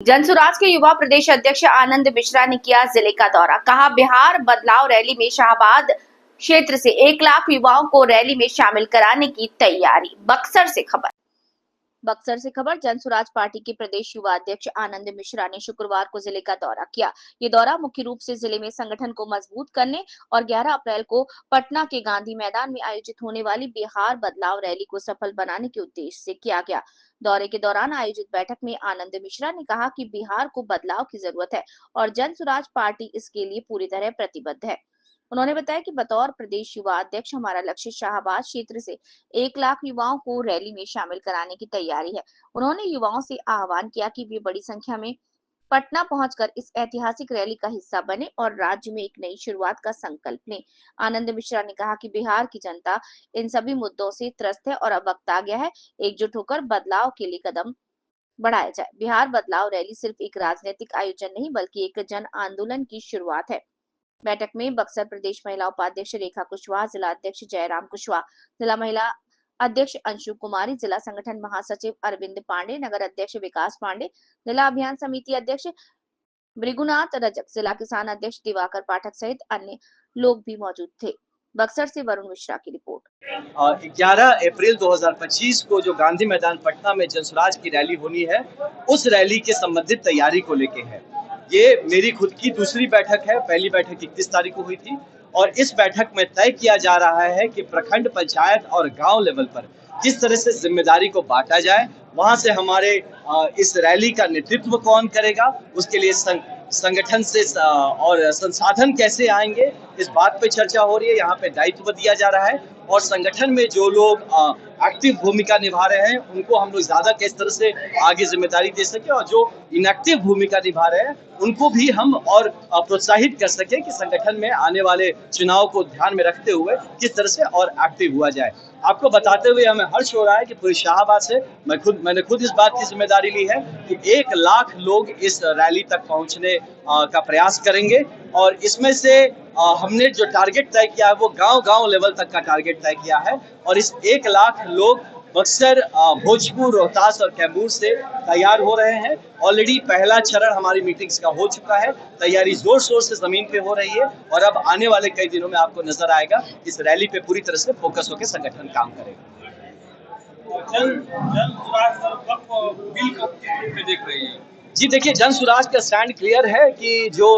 जनसुराज के युवा प्रदेश अध्यक्ष आनंद मिश्रा ने किया जिले का दौरा। कहा, बिहार बदलाव रैली में शाहबाद क्षेत्र से 1 लाख युवाओं को रैली में शामिल कराने की तैयारी। बक्सर से खबर। जनसुराज पार्टी के प्रदेश युवा अध्यक्ष आनंद मिश्रा ने शुक्रवार को जिले का दौरा किया। ये दौरा मुख्य रूप से जिले में संगठन को मजबूत करने और 11 अप्रैल को पटना के गांधी मैदान में आयोजित होने वाली बिहार बदलाव रैली को सफल बनाने के उद्देश्य से किया गया। दौरे के दौरान आयोजित बैठक में आनंद मिश्रा ने कहा कि बिहार को बदलाव की जरूरत है और जनसुराज पार्टी इसके लिए पूरी तरह प्रतिबद्ध है। उन्होंने बताया कि बतौर प्रदेश युवा अध्यक्ष हमारा लक्ष्य शाहबाद क्षेत्र से 1 लाख युवाओं को रैली में शामिल कराने की तैयारी है। उन्होंने युवाओं से आह्वान किया कि वे बड़ी संख्या में पटना पहुंचकर इस ऐतिहासिक रैली का हिस्सा बने और राज्य में एक नई शुरुआत का संकल्प लें। आनंद मिश्रा ने कहा कि बिहार की जनता इन सभी मुद्दों से त्रस्त है और अब वक्त आ गया है एकजुट होकर बदलाव के लिए कदम बढ़ाया जाए। बिहार बदलाव रैली सिर्फ एक राजनीतिक आयोजन नहीं बल्कि एक जन आंदोलन की शुरुआत है। बैठक में बक्सर प्रदेश महिला उपाध्यक्ष रेखा कुशवाहा, जिला अध्यक्ष जयराम कुशवाहा, जिला महिला अध्यक्ष अंशु कुमारी, जिला संगठन महासचिव अरविंद पांडे, नगर अध्यक्ष विकास पांडे, जिला अभियान समिति अध्यक्ष भृगुनाथ रजक, जिला किसान अध्यक्ष दिवाकर पाठक सहित अन्य लोग भी मौजूद थे। बक्सर से वरुण मिश्रा की रिपोर्ट। 11 अप्रैल 2025 को जो गांधी मैदान पटना में जनसुराज की रैली होनी है, उस रैली के संबंधित तैयारी को लेके है। ये मेरी खुद की दूसरी बैठक है। पहली बैठक 31 तारीख को हुई थी और इस बैठक में तय किया जा रहा है कि प्रखंड, पंचायत और गांव लेवल पर किस तरह से जिम्मेदारी को बांटा जाए। वहां से हमारे इस रैली का नेतृत्व कौन करेगा, उसके लिए संगठन से और संसाधन कैसे आएंगे, इस बात पे चर्चा हो रही है। यहाँ पे दायित्व दिया जा रहा है और संगठन में जो लोग एक्टिव भूमिका निभा रहे हैं उनको हम लोग ज्यादा किस तरह से आगे जिम्मेदारी दे सके और जो इनएक्टिव भूमिका निभा रहे हैं उनको भी हम और प्रोत्साहित कर सके कि संगठन में आने वाले चुनाव को ध्यान में रखते हुए किस तरह से और एक्टिव हुआ जाए। आपको बताते हुए हमें हर्ष हो रहा है कि पूरी शाहबाद से मैंने खुद इस बात की जिम्मेदारी ली है कि 1 लाख लोग इस रैली तक पहुंचने का प्रयास करेंगे और इसमें से हमने जो टारगेट तय किया है वो गांव लेवल तक का टारगेट तय किया है और इस 1 लाख लोग बक्सर, भोजपुर, रोहतास और कैमूर से तैयार हो रहे हैं। ऑलरेडी पहला चरण हमारी मीटिंग्स का हो चुका है। तैयारी जोर शोर से जमीन पे हो रही है और अब आने वाले कई दिनों में आपको नजर आएगा इस रैली पे पूरी तरह से फोकस होकर संगठन काम करेगा। देख रही है जी, देखिए, जनसुराज का स्टैंड क्लियर है कि जो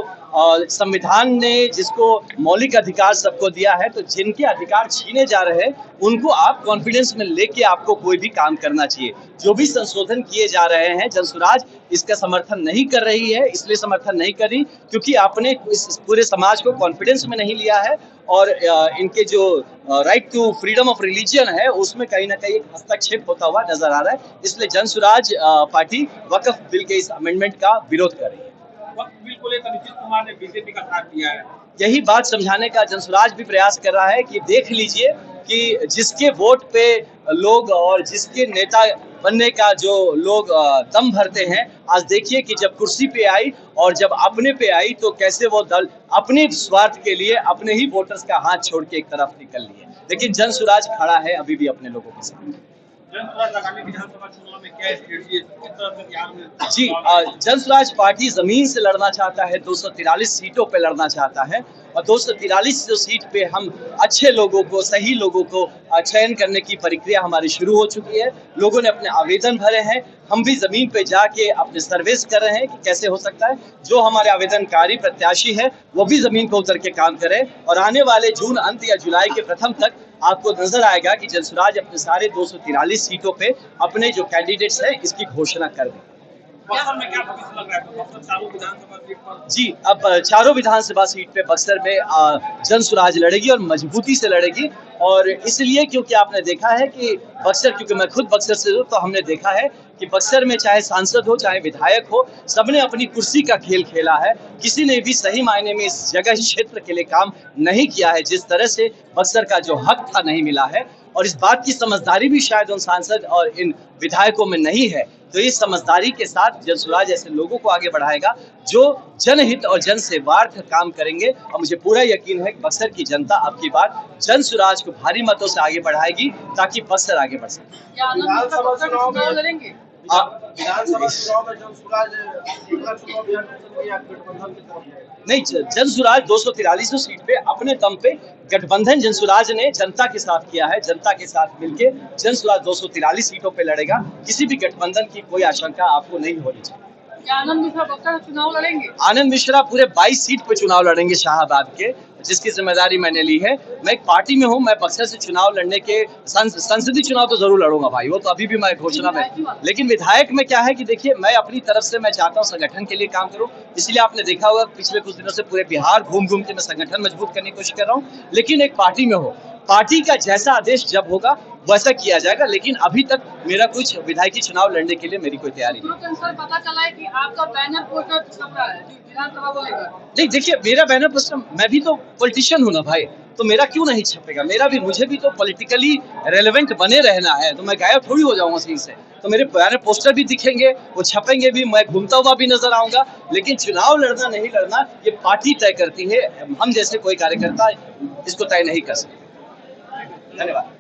संविधान ने जिसको मौलिक अधिकार सबको दिया है, तो जिनके अधिकार छीने जा रहे हैं उनको आप कॉन्फिडेंस में लेके आपको कोई भी काम करना चाहिए। जो भी संशोधन किए जा रहे हैं, जनसुराज इसका समर्थन नहीं कर रही है। इसलिए समर्थन नहीं कर रही क्योंकि आपने इस पूरे समाज को कॉन्फिडेंस में नहीं लिया है और इनके जो right to freedom of religion है उसमें कहीं ना कहीं हस्तक्षेप होता हुआ नजर आ रहा है। इसलिए जनसुराज पार्टी वक्फ बिल के इस अमेंडमेंट का विरोध कर रही है। वक्फ बिल को लेकर नीतीश कुमार ने बीजेपी का साथ दिया है। यही बात समझाने का जनसुराज भी प्रयास कर रहा है कि देख लीजिए कि जिसके वोट पे लोग और जिसके नेता बनने का जो लोग दम भरते हैं, आज देखिए कि जब कुर्सी पे आई और जब अपने पे आई तो कैसे वो दल अपने स्वार्थ के लिए अपने ही वोटर्स का हाथ छोड़ के एक तरफ निकल लिए। लेकिन जनसुराज खड़ा है अभी भी अपने लोगों के साथ। जी, जनसुराज पार्टी जमीन से लड़ना चाहता है, 243 सीटों पे लड़ना चाहता है और 243 जो सीट पे हम अच्छे लोगों को, सही लोगों को चयन करने की प्रक्रिया हमारी शुरू हो चुकी है। लोगों ने अपने आवेदन भरे हैं, हम भी जमीन पे जाके अपने सर्वेस कर रहे हैं कि कैसे हो सकता है जो हमारे आवेदनकारी प्रत्याशी है वो भी जमीन पे उतर के काम करें और आने वाले जून अंत या जुलाई के प्रथम तक आपको नजर आएगा कि जनसुराज अपने सारे 243 सीटों पे अपने जो कैंडिडेट्स हैं इसकी घोषणा कर दें। जी, अब चारों विधानसभा सीट पे बक्सर में जनसुराज लड़ेगी और मजबूती से लड़ेगी और इसलिए क्योंकि आपने देखा है कि बक्सर, क्योंकि मैं खुद बक्सर से हूँ, तो हमने देखा है कि बक्सर में चाहे सांसद हो चाहे विधायक हो, सबने अपनी कुर्सी का खेल खेला है। किसी ने भी सही मायने में इस जगह, इस क्षेत्र के लिए काम नहीं किया है। जिस तरह से बक्सर का जो हक था नहीं मिला है और इस बात की समझदारी भी शायद उन सांसद और इन विधायकों में नहीं है। तो इस समझदारी के साथ जनसुराज ऐसे लोगों को आगे बढ़ाएगा जो जनहित और जन सेवार्थ काम करेंगे और मुझे पूरा यकीन है कि बक्सर की जनता अब की बार जनसुराज को भारी मतों से आगे बढ़ाएगी ताकि बक्सर आगे बढ़ सके। विधानसभा चुनाव में जनसुराज अगला चुनाव अभियान कर सकते हैं या गठबंधन की तरफ है? नहीं, जनसुराज 243 सीट पे अपने दम पे गठबंधन जनसुराज ने जनता के साथ किया है। जनता के साथ मिलके जनसुराज 243 सीटों पे लड़ेगा। किसी भी गठबंधन की कोई आशंका आपको नहीं होनी चाहिए। क्या आनंद मिश्रा बक्सर चुनाव लड़ेंगे? आनंद मिश्रा पूरे 22 सीट पे चुनाव लड़ेंगे शाहाबाद के, जिसकी जिम्मेदारी मैंने ली है। मैं एक पार्टी में हूं, मैं बक्सर से चुनाव लड़ने के संसदीय चुनाव तो जरूर लड़ूंगा भाई, वो तो अभी भी मैं घोषणा में। लेकिन विधायक में क्या है कि देखिए, मैं अपनी तरफ से मैं चाहता हूं संगठन के लिए काम करूं, इसलिए आपने देखा होगा पिछले कुछ दिनों से पूरे बिहार घूम घूम के मैं संगठन मजबूत करने की कोशिश कर रहा हूं। लेकिन एक पार्टी में हो, पार्टी का जैसा आदेश जब होगा वैसा किया जाएगा। लेकिन अभी तक मेरा कुछ विधायकी चुनाव लड़ने के लिए मेरी कोई तैयारी नहीं। सर पता चला है कि आपका बैनर पोस्टर छप रहा है विधानसभा को लेकर। नहीं, देखिए, मेरा बैनर पोस्टर, मैं भी तो पॉलिटिशियन हूं ना भाई, तो मेरा क्यों नहीं छपेगा? मुझे भी तो पॉलिटिकली रेलेवेंट बने रहना है, तो मैं गायब थोड़ी हो जाऊंगा सही से। तो मेरे बैनर पोस्टर भी दिखेंगे, वो छपेंगे भी, मैं घूमता हुआ भी नजर आऊंगा। लेकिन चुनाव लड़ना नहीं लड़ना ये पार्टी तय करती है, हम जैसे कोई कार्यकर्ता इसको तय नहीं कर सकते। धन्यवाद।